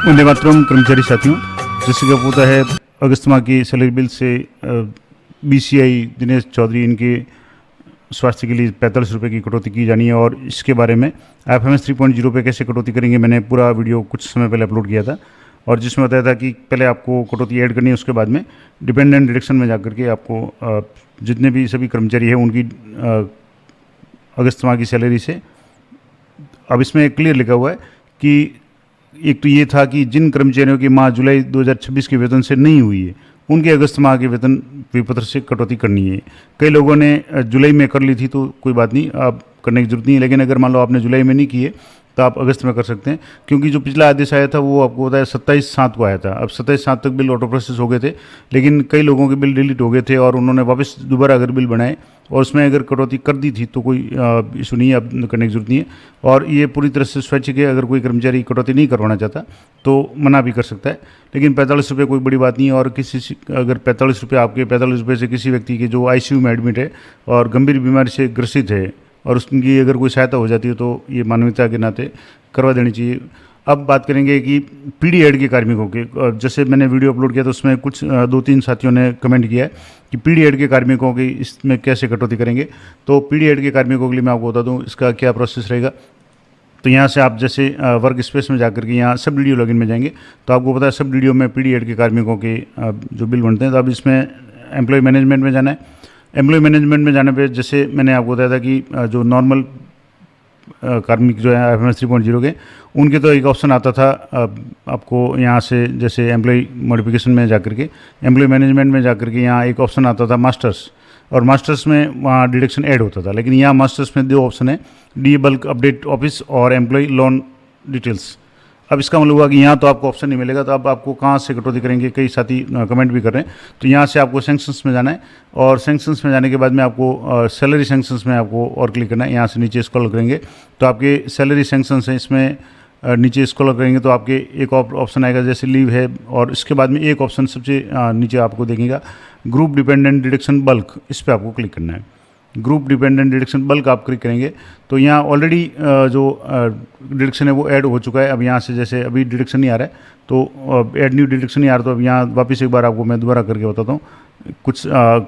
वंदे मातरम कर्मचारी साथियों, जैसे कि आपको पता है अगस्त माह की सैलरी बिल से बीसीआई दिनेश चौधरी इनके स्वास्थ्य के लिए 45 रुपये की कटौती की जानी है और इसके बारे में एफएमएस 3.0 पे कैसे कटौती करेंगे मैंने पूरा वीडियो कुछ समय पहले अपलोड किया था और जिसमें बताया था कि पहले आपको कटौती ऐड करनी है, उसके बाद में डिपेंडेंट डिडक्शन में जाकर के आपको जितने भी सभी कर्मचारी हैं उनकी अगस्त माह की सैलरी से अब इसमें क्लियर लिखा हुआ है कि एक तो ये था कि जिन कर्मचारियों की माह जुलाई 2026 के वेतन से नहीं हुई है उनके अगस्त माह के वेतन विपत्र से कटौती करनी है। कई लोगों ने जुलाई में कर ली थी तो कोई बात नहीं, आप करने की जरूरत नहीं है, लेकिन अगर मान लो आपने जुलाई में नहीं किए तो आप अगस्त में कर सकते हैं, क्योंकि जो पिछला आदेश आया था वो आपको बताया 27/7 को आया था। अब 27/7 तक बिल ऑटो प्रोसेस हो गए थे, लेकिन कई लोगों के बिल डिलीट हो गए थे और उन्होंने वापस दोबारा अगर बिल बनाए और उसमें अगर कटौती कर दी थी तो कोई इशू नहीं है, अब करने की जरूरत नहीं है। और ये पूरी तरह से स्वैच्छिक है, अगर कोई कर्मचारी कटौती नहीं करवाना चाहता तो मना भी कर सकता है, लेकिन 45 रुपये कोई बड़ी बात नहीं है। और किसी अगर 45 रुपये आपके 45 रुपये से किसी व्यक्ति के जो आईसीयू में एडमिट है और गंभीर बीमारी से ग्रसित है और उसकी अगर कोई सहायता हो जाती है तो ये मानवता के नाते करवा देनी चाहिए। अब बात करेंगे कि पीडी एड के कार्मिकों के, जैसे मैंने वीडियो अपलोड किया तो उसमें कुछ 2-3 साथियों ने कमेंट किया है कि पीडी एड के कार्मिकों की इसमें कैसे कटौती करेंगे। तो पीडी एड के कार्मिकों के लिए मैं आपको बता दूं इसका क्या प्रोसेस रहेगा। तो यहाँ से आप जैसे वर्क स्पेस में जाकर के यहाँ सब डीडीओ लॉगिन में जाएंगे तो आपको पता है सब डीडीओ में पीडी एड के कार्मिकों के जो बिल बनते हैं। तो अब इसमें एम्प्लॉय मैनेजमेंट में जाना है। एम्प्लॉय मैनेजमेंट में जाने पे जैसे मैंने आपको बताया था कि जो नॉर्मल कार्मिक जो है एफएमएस 3.0 के उनके तो एक ऑप्शन आता था आपको यहाँ से जैसे एम्प्लॉय मॉडिफिकेशन में जाकर के एम्प्लॉय मैनेजमेंट में जाकर के यहाँ एक ऑप्शन आता था मास्टर्स, और मास्टर्स में वहाँ डिडक्शन ऐड होता था, लेकिन यहाँ मास्टर्स में 2 ऑप्शन है, डी बल्क अपडेट ऑफिस और एम्प्लॉय लोन डिटेल्स। अब इसका मतलब हुआ कि यहाँ तो आपको ऑप्शन नहीं मिलेगा, तो अब आपको कहाँ से कटौती करेंगे, कई साथी कमेंट भी कर रहे हैं। तो यहाँ से आपको सैंक्शंस में जाना है और सैंक्शंस में जाने के बाद में आपको सैलरी सैंक्शंस में आपको और क्लिक करना है। यहाँ से नीचे स्क्रॉल करेंगे तो आपके सैलरी सैंक्शंस हैं, इसमें नीचे स्क्रॉल करेंगे तो आपके एक ऑप्शन आएगा जैसे लीव है, और इसके बाद में एक ऑप्शन सबसे नीचे आपको देखेगा ग्रुप डिपेंडेंट डिडक्शन बल्क, इस पर आपको क्लिक करना है। ग्रुप डिपेंडेंट डिडक्शन बल्क आप क्लिक करेंगे तो यहाँ ऑलरेडी जो डिडक्शन है वो ऐड हो चुका है। अब यहाँ से जैसे अभी डिडक्शन नहीं आ रहा है तो ऐड न्यू डिडक्शन नहीं आ रहा, तो अब यहाँ वापस एक बार आपको मैं दोबारा करके बताता हूँ। कुछ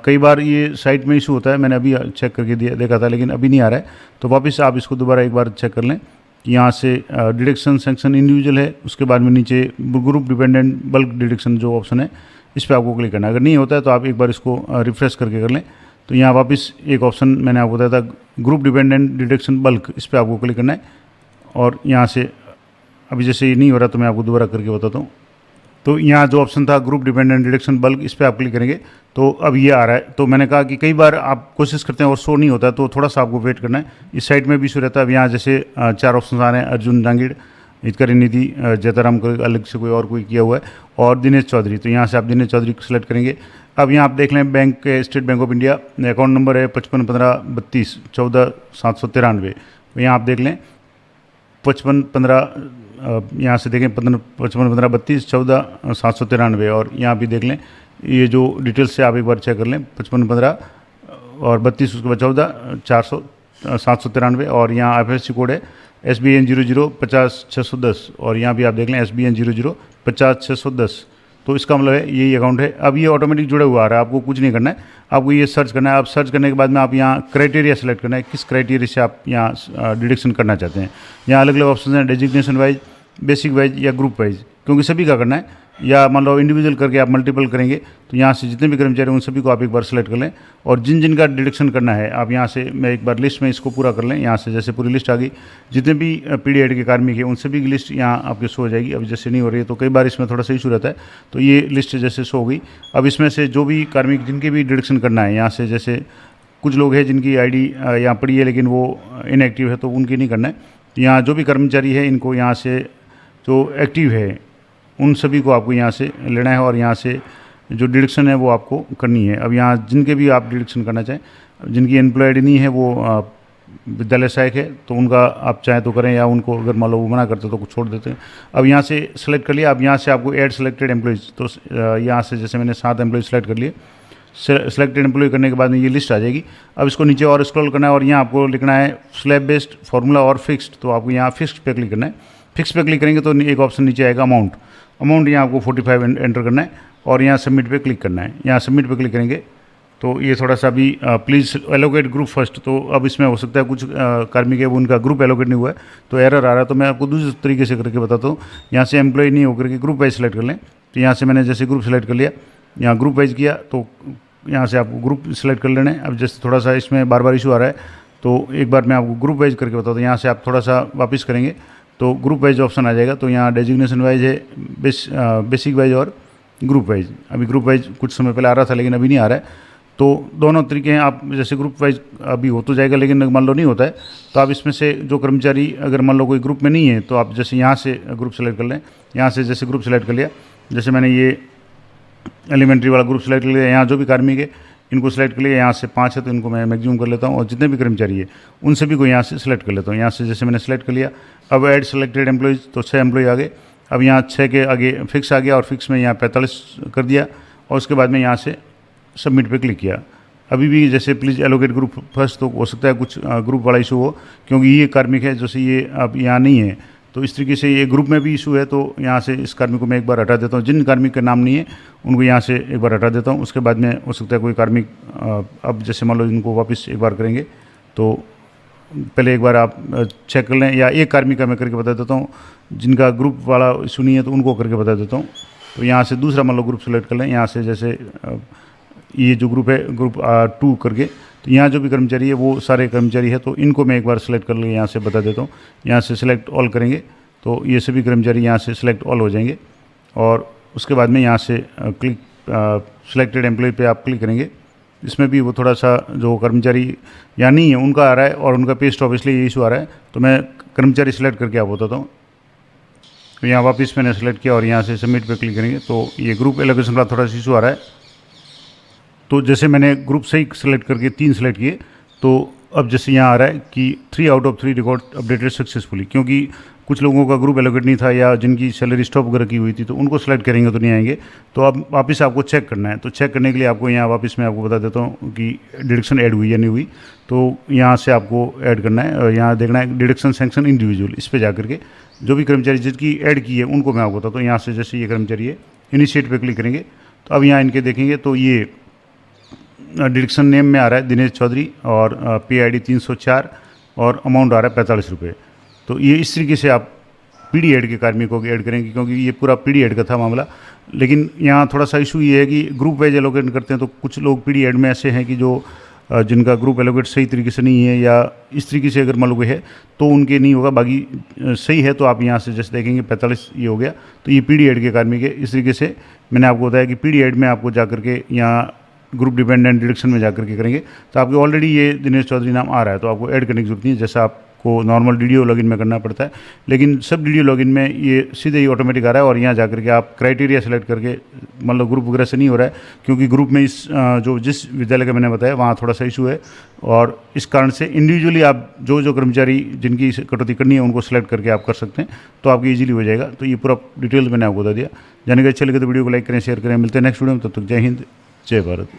कई बार ये साइट में इशू होता है, मैंने अभी चेक करके देखा था लेकिन अभी नहीं आ रहा है, तो वापस आप इसको दोबारा एक बार चेक कर लें कि यहाँ से डिडक्शन सेक्शन इंडिविजुअल है, उसके बाद में नीचे ग्रुप डिपेंडेंट बल्क डिडक्शन जो ऑप्शन है इस पर आपको क्लिक करना है। अगर नहीं होता है तो आप एक बार इसको रिफ्रेश करके कर लें। तो यहाँ वापस एक ऑप्शन मैंने आपको बताया था ग्रुप डिपेंडेंट डिडक्शन बल्क, इस पर आपको क्लिक करना है और यहाँ से अभी जैसे ये नहीं हो रहा तो मैं आपको दोबारा करके बताता हूँ। तो यहाँ जो ऑप्शन था ग्रुप डिपेंडेंट डिडक्शन बल्क, इस पर आप क्लिक करेंगे तो अब ये आ रहा है। तो मैंने कहा कि कई बार आप कोशिश करते हैं और शो नहीं होता है तो थोड़ा सा आपको वेट करना है, इस साइड में भी इशू रहता है। अब यहाँ जैसे 4 ऑप्शन आ रहे हैं, अर्जुन जांगीड़, हितकारी निधि, जयताराम को अलग से कोई किया हुआ है और दिनेश चौधरी, तो यहाँ से आप दिनेश चौधरी को सिलेक्ट करेंगे। अब यहाँ आप देख लें बैंक के state bank of India account number है 55153214,793। यहाँ आप देख लें 5515, यहाँ से देखें 55153214,793, और यहाँ भी देख लें ये जो डिटेल्स से आप एक बार चेक कर लें 5515 और 32 उसके बाद 14,793, और यहाँ IFSC कोड है SBN 00500610, और यहाँ भी आप देख लें SBN 00500610। तो इसका मतलब है यही अकाउंट है। अब ये ऑटोमेटिक जुड़ा हुआ आ रहा है, आपको कुछ नहीं करना है, आपको ये सर्च करना है। आप सर्च करने के बाद में आप यहाँ क्राइटेरिया सेलेक्ट करना है, किस क्राइटेरिया से आप यहाँ डिडक्शन करना चाहते हैं। यहाँ अलग अलग ऑप्शन हैं, डेजिग्नेशन वाइज, बेसिक वाइज या ग्रुप वाइज, क्योंकि सभी का करना है, या मान लो इंडिविजुअल करके आप मल्टीपल करेंगे तो यहाँ से जितने भी कर्मचारी हैं उन सभी को आप एक बार सेलेक्ट कर लें, और जिन जिन का डिडक्शन करना है आप यहाँ से मैं एक बार लिस्ट में इसको पूरा कर लें। यहाँ से जैसे पूरी लिस्ट आ गई, जितने भी पीडी एड के कार्मिक हैं उन सभी की लिस्ट यहाँ आपके शो हो जाएगी। अब जैसे नहीं हो रही है तो कई बार इसमें थोड़ा सा इशू रहता है, तो ये लिस्ट जैसे शो हो गई। अब इसमें से जो भी कार्मिक जिनके भी डिडक्शन करना है, यहाँ से जैसे कुछ लोग हैं जिनकी ID यहाँ पड़ी है लेकिन वो इनएक्टिव है तो उनकी नहीं करना है। यहाँ जो भी कर्मचारी है इनको यहाँ से जो एक्टिव है उन सभी को आपको यहाँ से लेना है और यहाँ से जो डिडक्शन है वो आपको करनी है। अब यहाँ जिनके भी आप डिडक्शन करना चाहें, जिनकी एम्प्लॉयड नहीं है वो विद्यालय सहायक है तो उनका आप चाहें तो करें, या उनको अगर मान लो वो मना करते तो कुछ छोड़ देते हैं। अब यहाँ से सेलेक्ट कर लिया। अब यहाँ से आपको ऐड सेलेक्टेड एम्प्लॉयज़, तो यहाँ से जैसे मैंने 7 एम्प्लॉय सेलेक्ट कर लिए। सेलेक्टेड एम्प्लॉय करने के बाद में ये लिस्ट आ जाएगी। अब इसको नीचे और स्क्रॉल करना है और यहाँ आपको लिखना है स्लैब बेस्ड, फार्मूला और फिक्स्ड, तो आपको यहाँ फिक्स्ड पे क्लिक करना है। फिक्स पे क्लिक करेंगे तो एक ऑप्शन नीचे आएगा अमाउंट यहाँ आपको 45 एंटर करना है और यहाँ सबमिट पे क्लिक करना है। यहाँ सबमिट पे क्लिक करेंगे तो ये थोड़ा सा अभी प्लीज़ एलोकेट ग्रुप फर्स्ट, तो अब इसमें हो सकता है कुछ कार्मिक है वो उनका ग्रुप एलोकेट नहीं हुआ है तो एरर आ रहा है। तो मैं आपको दूसरे तरीके से करके बताता हूँ। यहाँ से एम्प्लॉय नहीं होकर के ग्रुप वाइज सेलेक्ट कर लें। तो यहाँ से मैंने जैसे ग्रुप सेलेक्ट कर लिया, यहाँ ग्रुप वाइज किया तो यहाँ से आपको ग्रुप सेलेक्ट कर लेना है। अब जैसे थोड़ा सा इसमें बार बार इशू आ रहा है तो एक बार मैं आपको ग्रुप वाइज करके बताता हूँ। यहाँ से आप थोड़ा सा वापस करेंगे तो ग्रुप वाइज ऑप्शन आ जाएगा। तो यहाँ डेजिग्नेशन वाइज है, बेसिक वाइज और ग्रुप वाइज। अभी ग्रुप वाइज कुछ समय पहले आ रहा था लेकिन अभी नहीं आ रहा है। तो दोनों तरीके हैं। आप जैसे ग्रुप वाइज अभी हो तो जाएगा लेकिन मान लो नहीं होता है तो आप इसमें से जो कर्मचारी अगर मान लो कोई ग्रुप में नहीं है तो आप जैसे यहाँ से ग्रुप सेलेक्ट कर लें। यहाँ से जैसे ग्रुप सेलेक्ट कर लिया, जैसे मैंने ये एलिमेंट्री वाला ग्रुप सेलेक्ट कर लिया। यहाँ जो भी कार्मिक है इनको सेलेक्ट कर लिया। यहाँ से 5 है तो इनको मैं मैक्सिमम कर लेता हूँ और जितने भी कर्मचारी है उन सभी को यहाँ से सेलेक्ट कर लेता हूँ। यहाँ से जैसे मैंने सेलेक्ट कर लिया, अब ऐड सेलेक्टेड एम्प्लॉयज़ तो 6 एम्प्लॉय आ गए। अब यहाँ 6 के आगे फिक्स आ गया और फिक्स में यहाँ 45 कर दिया और उसके बाद में यहाँ से सबमिट पे क्लिक किया। अभी भी जैसे प्लीज़ एलोकेट ग्रुप फर्स्ट, तो हो सकता है कुछ ग्रुप वाला इशू हो क्योंकि ये कार्मिक है जैसे ये अब यहाँ नहीं है तो इस तरीके से ये ग्रुप में भी इशू है। तो यहाँ से इस कार्मिक को मैं एक बार हटा देता हूँ। जिन कार्मिक का नाम नहीं है उनको यहाँ से एक बार हटा देता हूँ। उसके बाद में हो सकता है कोई कार्मिक अब जैसे मान लो इनको वापस एक बार करेंगे तो पहले एक बार आप चेक कर लें, या एक कार्मिक का मैं करके बता देता हूँ। जिनका ग्रुप वाला इशू नहीं है तो उनको करके बता देता हूँ। तो यहाँ से दूसरा मान लो ग्रुप सेलेक्ट कर लें। यहाँ से जैसे ये जो ग्रुप है ग्रुप 2 करके, तो यहाँ जो भी कर्मचारी है वो सारे कर्मचारी है तो इनको मैं एक बार सेलेक्ट कर लें। यहाँ से बता देता हूँ। यहाँ से सिलेक्ट ऑल करेंगे तो ये सभी कर्मचारी यहाँ से सिलेक्ट ऑल हो जाएंगे और उसके बाद में यहाँ से क्लिक सिलेक्टेड एम्प्लॉय पे आप क्लिक करेंगे। इसमें भी वो थोड़ा सा जो कर्मचारी यहाँ नहीं है उनका आ रहा है और उनका पे स्टॉप इसलिए ये इशू आ रहा है। तो मैं कर्मचारी सेलेक्ट करके आप बताता हूँ। तो यहाँ वापस मैंने सेलेक्ट किया और यहाँ से सबमिट पे क्लिक करेंगे तो ये ग्रुप एलोकेशन का थोड़ा सा इशू आ रहा है। तो जैसे मैंने ग्रुप से ही सेलेक्ट करके 3 सेलेक्ट किए तो अब जैसे यहाँ आ रहा है कि 3 out of 3 record updated successfully, क्योंकि कुछ लोगों का ग्रुप एलोकेट नहीं था या जिनकी सैलरी स्टॉप वगैरह की हुई थी तो उनको सेलेक्ट करेंगे तो नहीं आएंगे। तो अब वापस आपको चेक करना है। तो चेक करने के लिए आपको यहाँ वापस मैं आपको बता देता हूँ कि डिडक्शन ऐड हुई या नहीं हुई। तो यहाँ से आपको ऐड करना है और यहाँ देखना है डिडक्शन सैंक्शन इंडिविजुअल, इस पर जा करके जो भी कर्मचारी जिसकी ऐड की है उनको मैं आपको बताता हूँ। यहाँ से जैसे ये कर्मचारी है इनिशिएट पे क्लिक करेंगे तो अब यहाँ इनके देखेंगे तो ये डिडक्शन नेम में आ रहा है दिनेश चौधरी और पे ID 304 और अमाउंट आ रहा है 45 रुपये। तो ये इस तरीके से आप PD ऐड के कार्मिकों को ऐड करेंगे क्योंकि ये पूरा PD ऐड का था मामला। लेकिन यहाँ थोड़ा सा इशू ये है कि ग्रुप वाइज एलोकेट करते हैं तो कुछ लोग PD ऐड में ऐसे हैं कि जो जिनका ग्रुप एलोकेट सही तरीके से नहीं है या इस तरीके से अगर मान लो है तो उनके नहीं होगा, बाकी सही है। तो आप यहाँ से जैसे देखेंगे 45 ये हो गया तो ये PD ऐड के कार्मिक है। इस तरीके से मैंने आपको बताया कि PD ऐड में आपको जा करके यहाँ ग्रुप डिपेंडेंट डिडक्शन में जाकर के करेंगे तो आपके ऑलरेडी ये दिनेश चौधरी नाम आ रहा है तो आपको ऐड करने की जरूरत नहीं है जैसा आपको नॉर्मल DDO लॉगिन में करना पड़ता है। लेकिन सब DDO लॉगिन में ये सीधे ही ऑटोमेटिक आ रहा है और यहाँ जाकर के आप क्राइटेरिया सेलेक्ट करके मतलब ग्रुप वगैरह से नहीं हो रहा है क्योंकि ग्रुप में इस जो जिस विद्यालय का मैंने बताया वहाँ थोड़ा सा इशू है और इस कारण से इंडिविजुअली आप जो कर्मचारी जिनकी कटौती करनी है उनको सेलेक्ट करके आप कर सकते हैं तो आपकी ईजिली हो जाएगा। तो ये पूरा डिटेल मैंने आपको बता दिया। जानकारी अच्छी लगे तो वीडियो को लाइक करें, शेयर करें। मिलते हैं नेक्स्ट वीडियो में, तब तक जय हिंद जय भारत।